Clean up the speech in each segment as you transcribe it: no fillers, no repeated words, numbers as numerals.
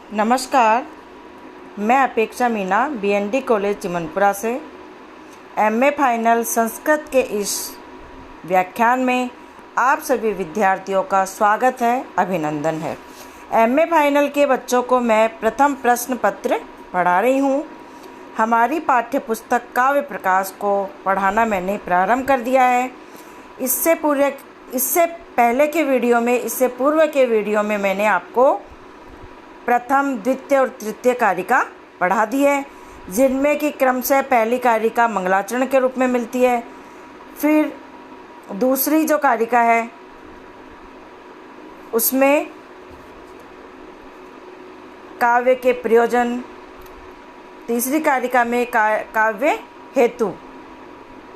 नमस्कार, मैं अपेक्षा मीना बीएनडी कॉलेज चिमनपुरा से एमए फाइनल संस्कृत के इस व्याख्यान में आप सभी विद्यार्थियों का स्वागत है, अभिनंदन है। एमए फाइनल के बच्चों को मैं प्रथम प्रश्न पत्र पढ़ा रही हूँ। हमारी पाठ्य पुस्तक काव्य प्रकाश को पढ़ाना मैंने प्रारंभ कर दिया है। इससे पूर्व के वीडियो में मैंने आपको प्रथम, द्वितीय और तृतीय कारिका पढ़ा दी है, जिनमें कि क्रमशः पहली कारिका मंगलाचरण के रूप में मिलती है। फिर दूसरी जो कारिका है उसमें काव्य के प्रयोजन, तीसरी कारिका में काव्य हेतु।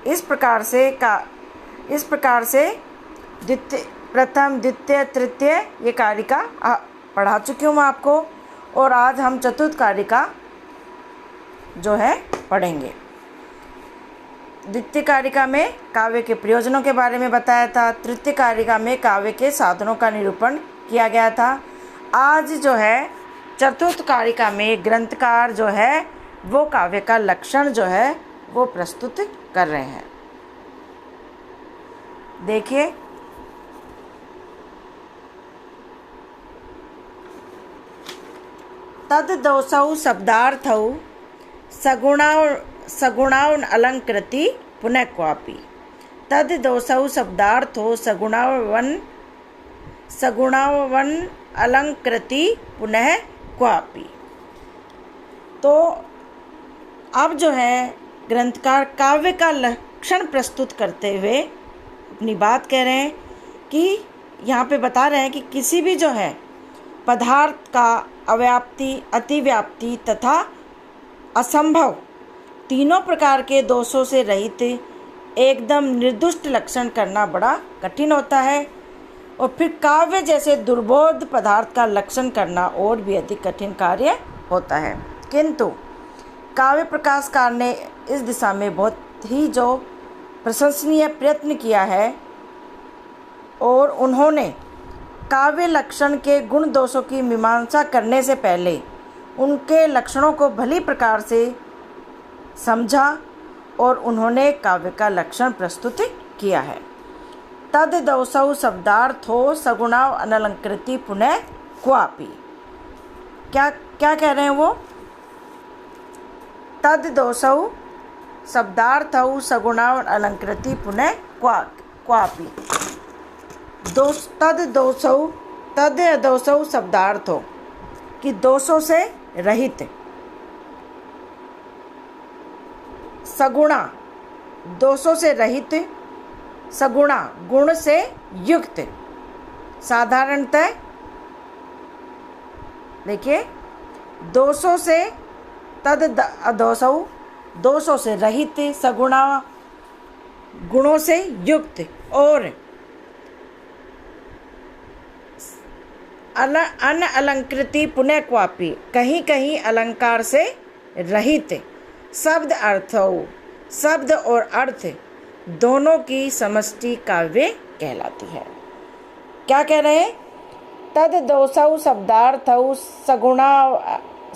इस प्रकार से प्रथम, द्वितीय, तृतीय ये कारिका पढ़ा चुकी हूँ मैं आपको। और आज हम चतुर्थ कारिका जो है पढ़ेंगे। द्वितीय कारिका में काव्य के प्रयोजनों के बारे में बताया था। तृतीय कारिका में काव्य के साधनों का निरूपण किया गया था। आज जो है चतुर्थ कारिका में ग्रंथकार जो है वो काव्य का लक्षण जो है वो प्रस्तुत कर रहे हैं। देखिए, तद दोषौ शब्दार्थौ सगुणावन अलंकृति पुनः क्वापि। तद दोषौ शब्दार्थो सगुणावन अलंकृति पुनः क्वापि। तो अब जो है ग्रंथकार काव्य का लक्षण प्रस्तुत करते हुए अपनी बात कह रहे हैं कि यहाँ पे बता रहे हैं कि किसी भी जो है पदार्थ का अव्याप्ति, अतिव्याप्ति तथा असंभव तीनों प्रकार के दोषों से रहित एकदम निर्दुष्ट लक्षण करना बड़ा कठिन होता है। और फिर काव्य जैसे दुर्बोध पदार्थ का लक्षण करना और भी अधिक कठिन कार्य होता है। किंतु काव्य प्रकाशकार ने इस दिशा में बहुत ही जो प्रशंसनीय प्रयत्न किया है और उन्होंने काव्य लक्षण के गुण दोषों की मीमांसा करने से पहले उनके लक्षणों को भली प्रकार से समझा और उन्होंने काव्य का लक्षण प्रस्तुत किया है। तद दोषौ शब्दार्थो सगुणाव अनलंकृति पुनः क्वापि। क्या कह रहे हैं वो? तद दोषौ शब्दार्थौ सगुणाव अलंकृति पुनः क्वापि। तद दोषौ शब्दार्थ हो कि दोषों से रहित, सगुणा दोषों से रहित, सगुणा गुण से युक्त, साधारणतः देखिए दोषों से दोषों से रहित, सगुणा गुणों से युक्त और अनअलंकृति पुनः क्वापि, कहीं कहीं अलंकार से रहित, शब्द और अर्थ दोनों की समष्टि काव्य कहलाती है। क्या कह रहे हैं? तद दोषौ शब्दार्थौ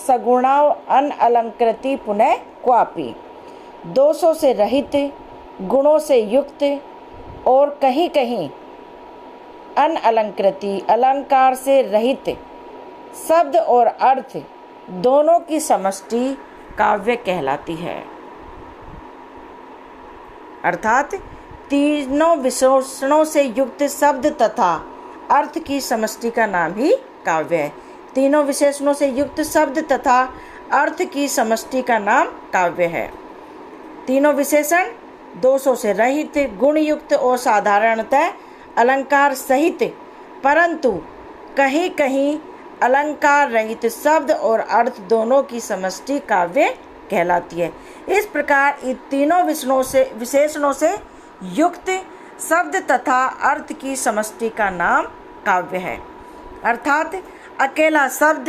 सगुणाव अनअलंकृति पुनः क्वापि। दोषों से रहित, गुणों से युक्त और कहीं कहीं अनअलंकृति अलंकार से रहित, शब्द और अर्थ दोनों की समष्टि काव्य कहलाती है। अर्थात तीनों विशेषणों से युक्त शब्द तथा अर्थ की समष्टि का नाम ही काव्य है। तीनों विशेषणों से युक्त शब्द तथा अर्थ की समष्टि का नाम काव्य है। तीनों विशेषण दोषों से रहित, गुणयुक्त और साधारणतः अलंकार सहित, परंतु कहीं कहीं अलंकार रहित शब्द और अर्थ दोनों की समष्टि काव्य कहलाती है। इस प्रकार इन तीनों विशेषणों से युक्त शब्द तथा अर्थ की समष्टि का नाम काव्य है। अर्थात अकेला शब्द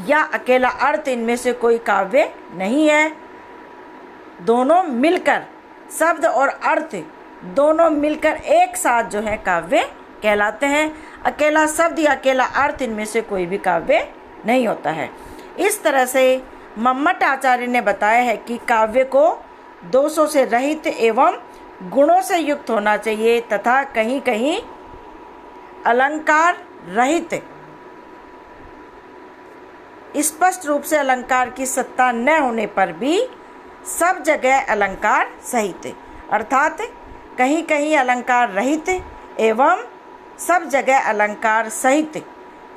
या अकेला अर्थ इनमें से कोई काव्य नहीं है। दोनों मिलकर, शब्द और अर्थ दोनों मिलकर एक साथ जो है काव्य कहलाते हैं। अकेला शब्द या अकेला अर्थ इनमें से कोई भी काव्य नहीं होता है। इस तरह से मम्मट आचार्य ने बताया है कि काव्य को दोषों से रहित एवं गुणों से युक्त होना चाहिए तथा कहीं कहीं अलंकार रहित, स्पष्ट रूप से अलंकार की सत्ता न होने पर भी सब जगह अलंकार सहित, अर्थात कहीं कहीं अलंकार रहित एवं सब जगह अलंकार सहित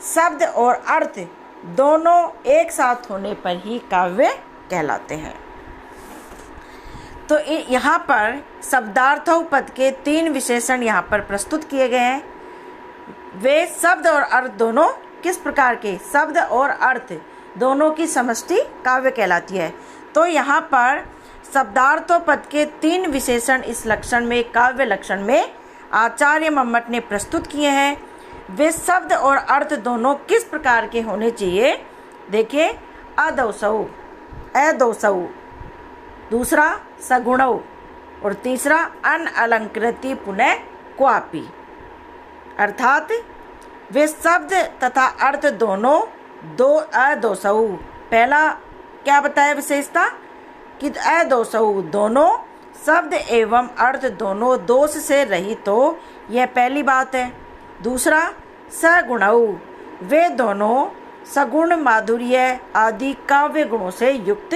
शब्द और अर्थ दोनों एक साथ होने पर ही काव्य कहलाते हैं। तो यहाँ पर शब्दार्थोपद के 3 विशेषण यहाँ पर प्रस्तुत किए गए हैं। वे शब्द और अर्थ दोनों किस प्रकार के, शब्द और अर्थ दोनों की समष्टि काव्य कहलाती है। तो यहाँ पर शब्दार्थोपद के 3 विशेषण इस लक्षण में, काव्य लक्षण में आचार्य मम्मट ने प्रस्तुत किए हैं। वे शब्द और अर्थ दोनों किस प्रकार के होने चाहिए? देखिए, अदोषौ, अदोषौ, दूसरा सगुणौ और तीसरा अनअलंकृति पुनः क्वापि, अर्थात वे शब्द तथा अर्थ दोनों दो अदोषौ। पहला क्या बताया विशेषता कि अदोषौ दोनों शब्द एवं अर्थ दोनों दोष से रहित हो, यह पहली बात है। दूसरा सगुणौ, वे दोनों सगुण माधुर्य आदि काव्य गुणों से युक्त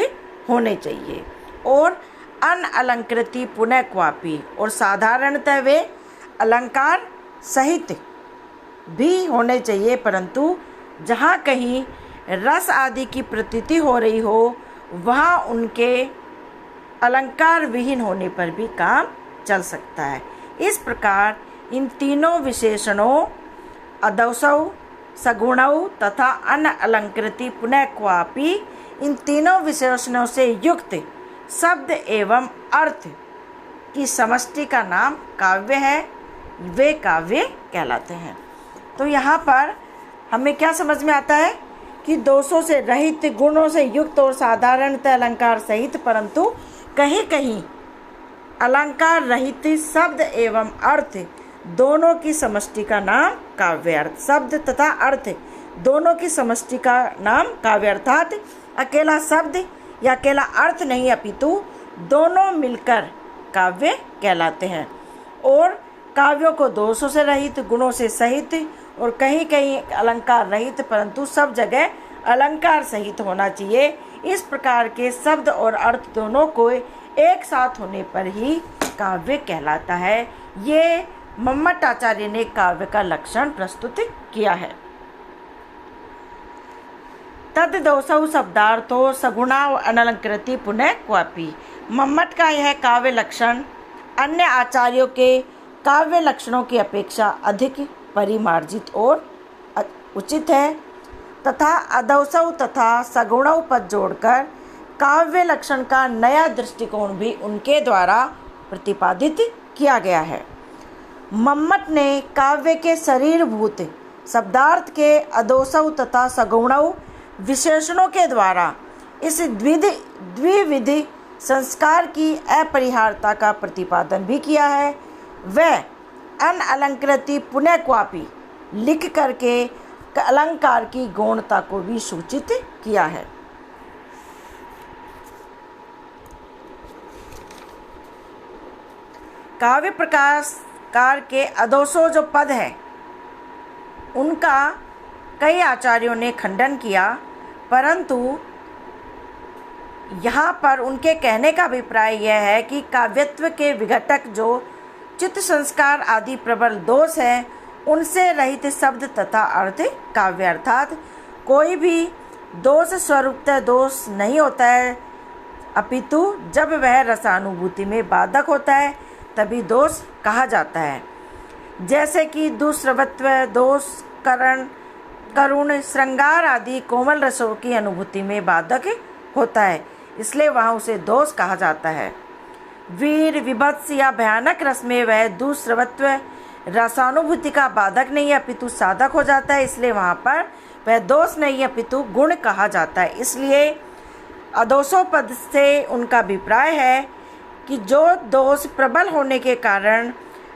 होने चाहिए। और अनअलंकृति पुनः क्वापि, और साधारणतः वे अलंकार सहित भी होने चाहिए, परंतु जहाँ कहीं रस आदि की प्रतीति हो रही हो वहाँ उनके अलंकार विहीन होने पर भी काम चल सकता है। इस प्रकार इन तीनों विशेषणों अदोषौ, सगुणौ तथा अनअलंकृति पुनः क्वापि, इन तीनों विशेषणों से युक्त शब्द एवं अर्थ की समष्टि का नाम काव्य है, वे काव्य कहलाते हैं। तो यहाँ पर हमें क्या समझ में आता है कि दोषों से रहित, गुणों से युक्त और साधारणतः अलंकार सहित, परंतु कहीं कहीं अलंकार रहित शब्द एवं अर्थ दोनों की समष्टि का नाम काव्य, अर्थ शब्द तथा अर्थ दोनों की समष्टि का नाम काव्य, अर्थात अकेला शब्द या अकेला अर्थ नहीं अपितु दोनों मिलकर काव्य कहलाते हैं। और काव्यों को दोषों से रहित, गुणों से सहित और कहीं कहीं अलंकार रहित, परंतु सब जगह अलंकार सहित होना चाहिए। इस प्रकार के शब्द और अर्थ दोनों को एक साथ होने पर ही काव्य कहलाता है। ये मम्मट आचार्य ने काव्य का लक्षण प्रस्तुत किया है। तद दोषौ शब्दार्थो सगुणा अनलंकृति पुनः क्वापि, मम्मट का यह काव्य लक्षण अन्य आचार्यों के काव्य लक्षणों की अपेक्षा अधिक परिमार्जित और उचित है तथा अदोषौ तथा सगुणौ पद जोड़कर काव्य लक्षण का नया दृष्टिकोण भी उनके द्वारा प्रतिपादित किया गया है। मम्मट ने काव्य के शरीरभूत शब्दार्थ के अदोषौ तथा सगुणौ विशेषणों के द्वारा इस द्विविधि संस्कार की अपरिहार्यता का प्रतिपादन भी किया है। वह अनअलंकृति पुनः क्वापि लिख करके अलंकार की गौणता को भी सूचित किया है। काव्य प्रकार के अदोषो जो पद है उनका कई आचार्यों ने खंडन किया, परंतु यहाँ पर उनके कहने का अभिप्राय यह है कि काव्यत्व के विघटक जो चित्त संस्कार आदि प्रबल दोष है उनसे रहित शब्द तथा अर्थ काव्य, अर्थात कोई भी दोष स्वरूपतः दोष नहीं होता है, अपितु जब वह रसानुभूति में बाधक होता है तभी दोष कहा जाता है। जैसे कि दुष्प्रभुत्व दोष, करुण, श्रृंगार आदि कोमल रसों की अनुभूति में बाधक होता है, इसलिए वहाँ उसे दोष कहा जाता है। वीर, विभत्स या भयानक रस में वह दुष्प्रभुत्व रसानुभूति का बाधक नहीं अपितु साधक हो जाता है, इसलिए वहाँ पर वह दोष नहीं अपितु गुण कहा जाता है। इसलिए अदोषो पद से उनका अभिप्राय है कि जो दोष प्रबल होने के कारण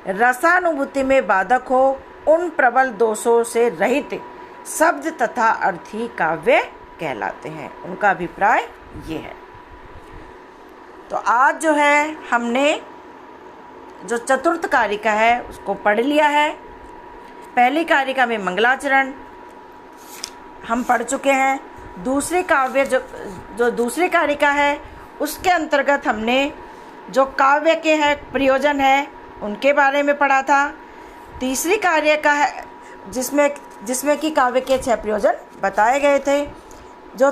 रसानुभूति में बाधक हो, उन प्रबल दोषों से रहित शब्द तथा अर्थ ही काव्य कहलाते हैं। उनका अभिप्राय ये है। तो आज जो है हमने जो चतुर्थ कारिका है उसको पढ़ लिया है। पहली कारिका में मंगलाचरण हम पढ़ चुके हैं। दूसरी काव्य जो दूसरी कारिका है उसके अंतर्गत हमने जो काव्य के हैं प्रयोजन है उनके बारे में पढ़ा था। तीसरी कारिका है जिसमें कि काव्य के 6 प्रयोजन बताए गए थे। जो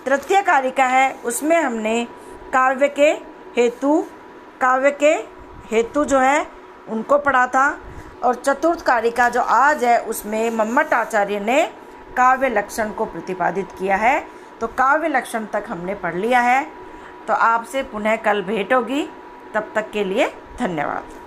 तृतीय कारिका है उसमें हमने काव्य के हेतु जो है उनको पढ़ा था। और चतुर्थ कारिका जो आज है उसमें मम्मट आचार्य ने काव्य लक्षण को प्रतिपादित किया है। तो काव्य लक्षण तक हमने पढ़ लिया है। तो आपसे पुनः कल भेंट होगी। तब तक के लिए धन्यवाद।